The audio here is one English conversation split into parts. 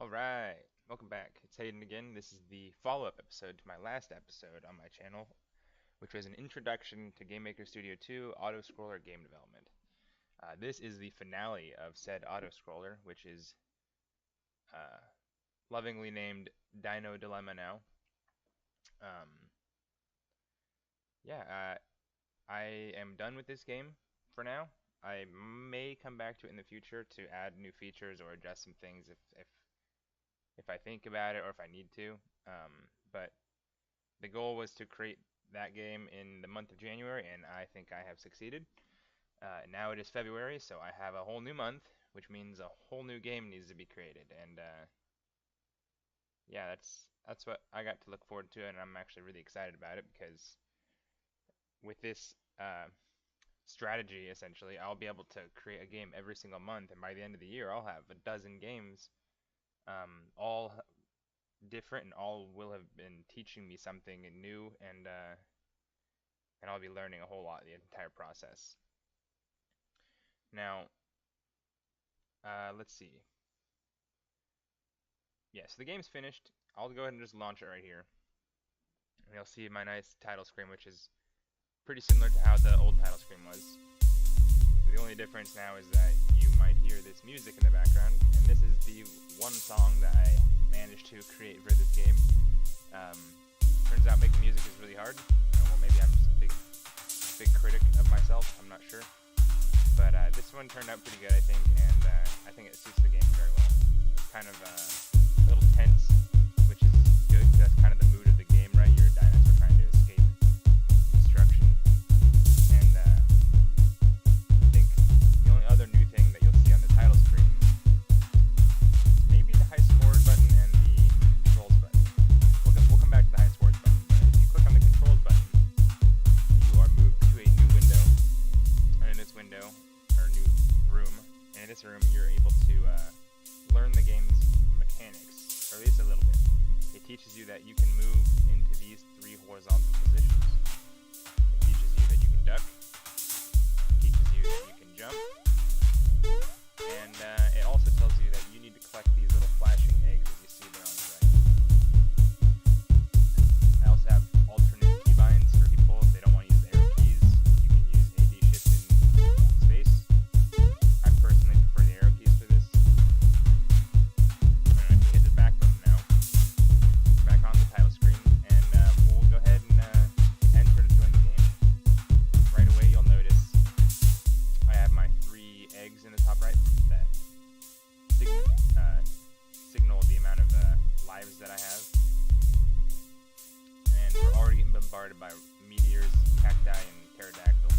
Alright, welcome back. It's Hayden again. This is the follow-up episode to my last episode on my channel, which was an introduction to Game Maker Studio 2 auto-scroller game development. This is the finale of said auto-scroller, which is lovingly named Dino Dilemma now. Um, yeah, I am done with this game for now. I may come back to it in the future to add new features or adjust some things if I think about it or if I need to. But the goal was to create that game in the month of January, and I think I have succeeded. Now it is February, so I have a whole new month, which means a whole new game needs to be created. And yeah, that's what I got to look forward to, and I'm actually really excited about it because with this strategy, essentially, I'll be able to create a game every single month, and by the end of the year, I'll have a dozen games, all different, and all will have been teaching me something new, and I'll be learning a whole lot the entire process. Now, let's see. Yeah, so the game's finished. I'll go ahead and just launch it right here, and you'll see my nice title screen, which is pretty similar to how the old title screen was. The only difference now is that you might hear this music in the background, and this is the one song that I managed to create for this game. Turns out making music is really hard. Well, maybe I'm just a big critic of myself, I'm not sure. But this one turned out pretty good, I think, and I think it suits the game very well. It's kind of a little tense, which is good, because that's kind of the mood of the game, right? You're a dinosaur trying to escape destruction. And I think the only other new thing that you'll see on the title screen is maybe the high scores button and the controls button. We'll come back to the high scores button, but if you click on the controls button, you are moved to a new window, and in this window, or new room, and in this room you're able to learn the game's mechanics, or at least a little bit. It teaches you that you can move into these three horizontal positions. It teaches you that you can duck. It teaches you that you can jump. And it also tells you that you need to collect these little flashing eggs that you see there on the right. I also have alternate keybinds for people if they don't want to use the arrow keys. You can use A, B, shift, and space. I personally prefer the arrow keys for this. Alright, we hit the back button now. Back on the title screen, and we'll go ahead and enter to join the game. Right away, you'll notice I have my 3 eggs in the top right that signal the amount of lives that I have. And we're already getting bombarded by meteors, cacti, and pterodactyls.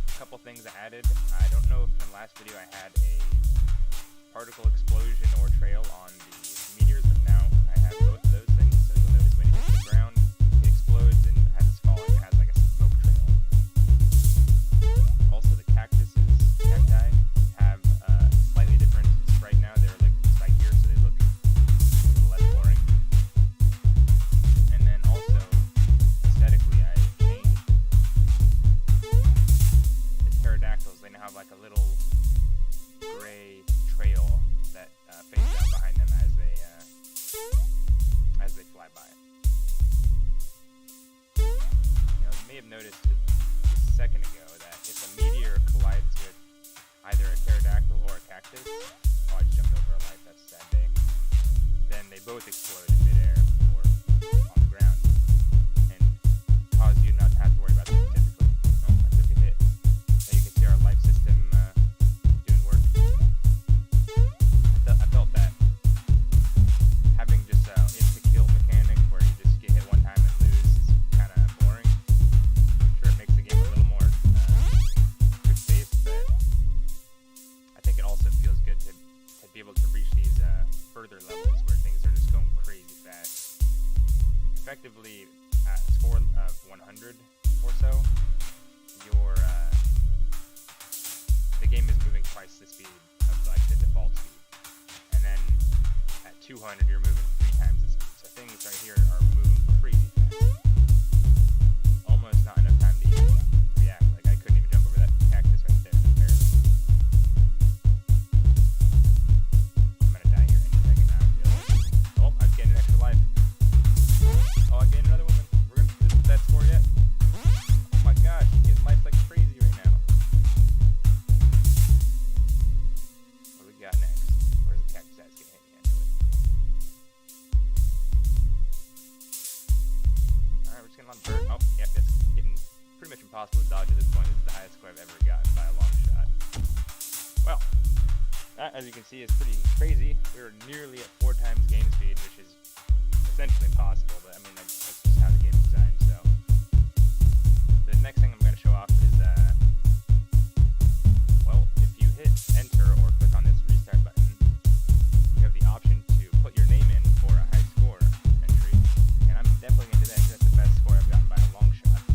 A couple things I added. I don't know if in the last video I had a particle explosion or trail on the meteors, but now I have both of those things. So you'll notice when it hits the ground, it explodes, and as it's falling, it has like a smoke trail. Also, the cacti have slightly different sprite now. They're like spikier, so they look a little less boring. And then also, aesthetically, I changed the pterodactyls. They now have like a little gray trail that fades out behind them as they fly by. You may have noticed a second ago that if a meteor collides with either a pterodactyl or a cactus, oh, I just jumped over a life, that's a sad day, then they both explode in midair or on the ground and cause you not to have to worry about them typically. Oh, I took a hit. Now you can see our life system doing work. I felt that having just insta-kill mechanic where you just get hit one time and lose is kind of boring. I'm sure it makes the game a little more quick-paced, but I think it also feels good to be able to reach these further levels where things are just going crazy fast. Effectively, at a score of 100 or so, the game is moving twice the speed of like the default speed. And then at 200, you're moving 3 times the speed. So things right here are moving crazy fast. Almost not enough time to even react. Like I couldn't even jump over that cactus right there, barely. That, as you can see, is pretty crazy. We were nearly at 4 times game speed, which is essentially impossible, but I mean, that's just how the game is designed. So the next thing I'm going to show off is, well, if you hit enter or click on this restart button, you have the option to put your name in for a high score entry, and I'm definitely going to do that because that's the best score I've gotten by a long shot.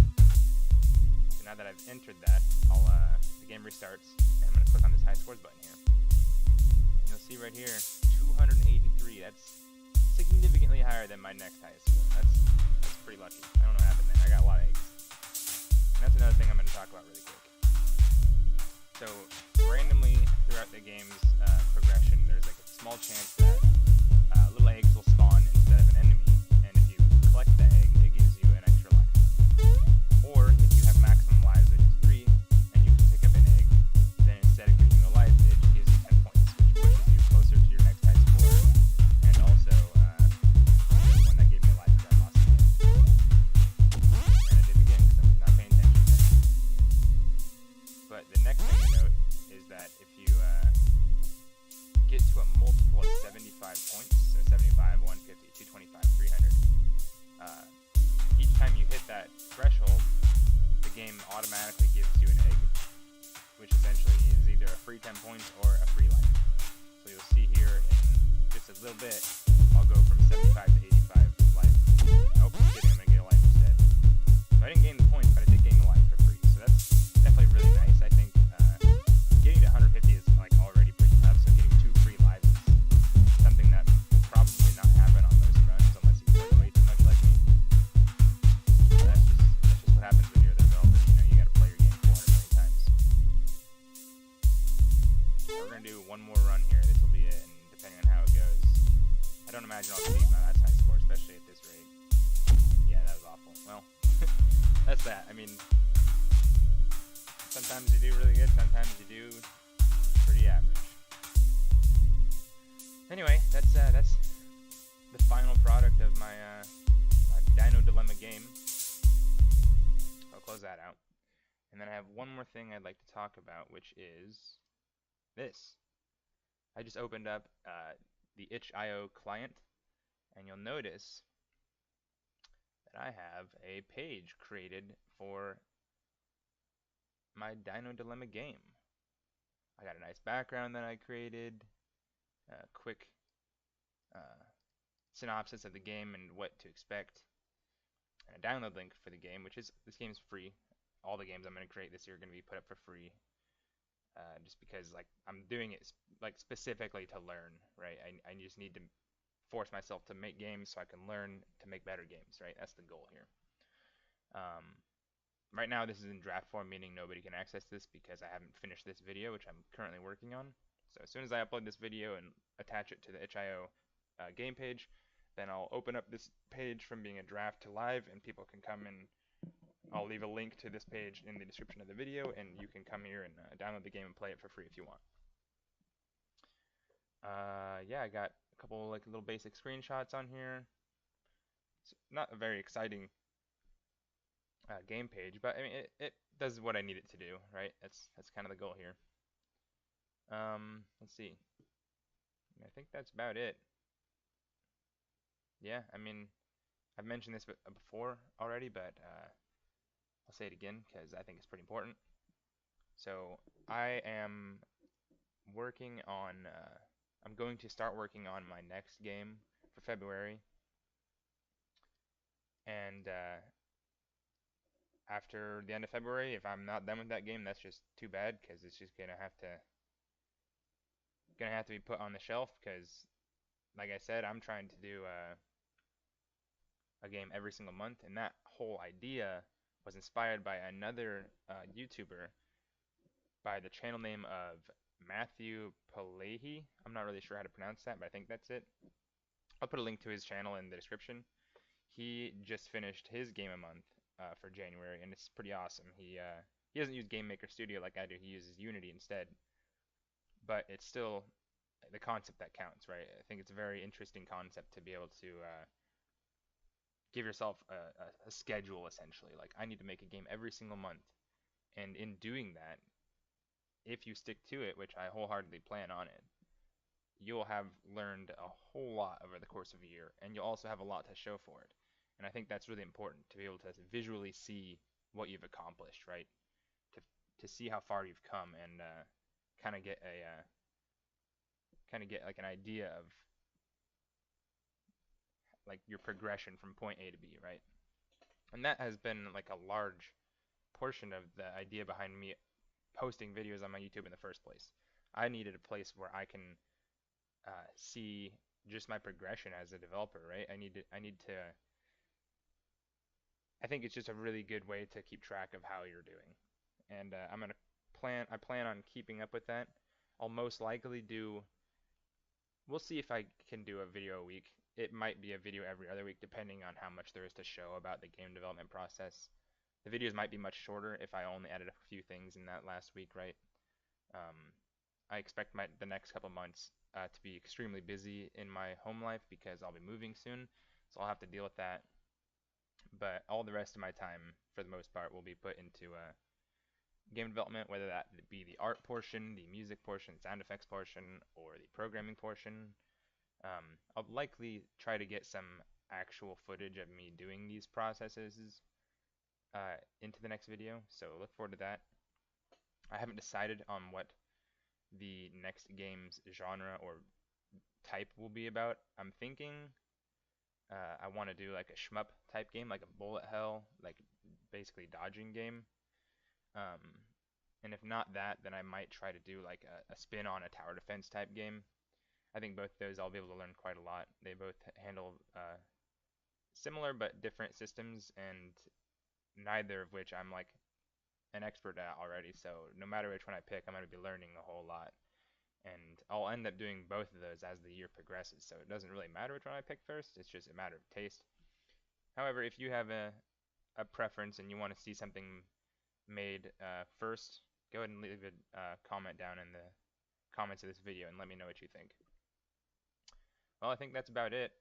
So now that I've entered that, the game restarts, and I'm going to click on this high scores button here. And you'll see right here, 283. That's significantly higher than my next highest score. That's pretty lucky. I don't know what happened there. I got a lot of eggs. And that's another thing I'm going to talk about really quick. So, randomly throughout the game's progression, there's like a small chance that little eggs will spawn instead of an enemy. And if you collect the egg, it gives you an extra life. Or if you have maximum lives, which is 3, and you can pick up an egg, then instead of giving you a life, it gives you 10 points, which pushes you closer to your next high score. And also, the one that gave me a life because I lost a life. And I did it again because I'm not paying attention there. But the next thing to note is that if you get to a multiple of 75 points, so 75, 150, 225, 300, each time you hit that threshold, the game automatically gives you an egg, which essentially is either a free 10 points or a free life. So you'll see here in just a little bit, I'll go from 75 to 85 life. Oh, kidding, I'm going to get a life instead. So I didn't gain the points, but I did gain the life for free. So that's definitely really nice. I think getting to 150 is like already pretty tough, so getting 2 free lives is something that will probably not happen on most runs unless you play way too much like me. That's just what happens when you're the developer. You know, you got to play your game 400 million times. We're going to do one more run here. This will be it, and depending on how it goes, I don't imagine I'll beat my last high score, especially at this rate. Yeah, that was awful. Well, that's that. I mean, sometimes you do really good, sometimes you do pretty average. Anyway, that's the final product of my Dino Dilemma game. I'll close that out. And then I have one more thing I'd like to talk about, which is this. I just opened up the itch.io client, and you'll notice that I have a page created for my Dino Dilemma game. I got a nice background that I created, a quick synopsis of the game and what to expect, and a download link for the game, which is, this game is free. All the games I'm going to create this year are going to be put up for free, just because like I'm doing it like specifically to learn, right? I just need to force myself to make games so I can learn to make better games, right? That's the goal here. Right now this is in draft form, meaning nobody can access this because I haven't finished this video, which I'm currently working on. So as soon as I upload this video and attach it to the itch.io game page, then I'll open up this page from being a draft to live, and people can come and I'll leave a link to this page in the description of the video, and you can come here and download the game and play it for free if you want. Yeah, I got a couple like little basic screenshots on here. It's not a very exciting game page, but I mean it does what I need it to do, right? That's kind of the goal here. Let's see. I think that's about it. Yeah, I mean, I've mentioned this before already, but I'll say it again because I think it's pretty important. So I am working on, I'm going to start working on my next game for February, and after the end of February, if I'm not done with that game, that's just too bad because it's just gonna have to be put on the shelf because, like I said, I'm trying to do a game every single month, and that whole idea was inspired by another YouTuber by the channel name of Matthew Palehi. I'm not really sure how to pronounce that, but I think that's it. I'll put a link to his channel in the description. He just finished his game a month for January, and it's pretty awesome. He doesn't use Game Maker Studio like I do. He uses Unity instead, but it's still the concept that counts, right? I think it's a very interesting concept to be able to give yourself a schedule, essentially. Like, I need to make a game every single month, and in doing that, if you stick to it, which I wholeheartedly plan on it, you'll have learned a whole lot over the course of a year, and you'll also have a lot to show for it. And I think that's really important to be able to visually see what you've accomplished, right? To to see how far you've come and kind of get a kind of get like an idea of like your progression from point A to B, right? And that has been like a large portion of the idea behind me posting videos on my YouTube in the first place. I needed a place where I can see just my progression as a developer, right? I need to I think it's just a really good way to keep track of how you're doing. And I plan on keeping up with that. I'll most likely do we'll see if I can do a video a week. It might be a video every other week depending on how much there is to show about the game development process. The videos might be much shorter if I only added a few things in that last week, right? Um, I expect the next couple months to be extremely busy in my home life because I'll be moving soon, so I'll have to deal with that. But all the rest of my time, for the most part, will be put into game development, whether that be the art portion, the music portion, sound effects portion, or the programming portion. I'll likely try to get some actual footage of me doing these processes into the next video, so look forward to that. I haven't decided on what the next game's genre or type will be about. I'm thinking I want to do like a shmup type game, like a bullet hell, like basically dodging game. Um, and if not that, then I might try to do like a spin on a tower defense type game. I think both those I'll be able to learn quite a lot. They both handle similar but different systems, and neither of which I'm like an expert at already. So no matter which one I pick, I'm going to be learning a whole lot. And I'll end up doing both of those as the year progresses. So it doesn't really matter which one I pick first. It's just a matter of taste. However, if you have a preference and you want to see something made first, go ahead and leave a comment down in the comments of this video and let me know what you think. Well, I think that's about it.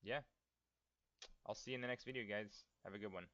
Yeah, I'll see you in the next video, guys. Have a good one.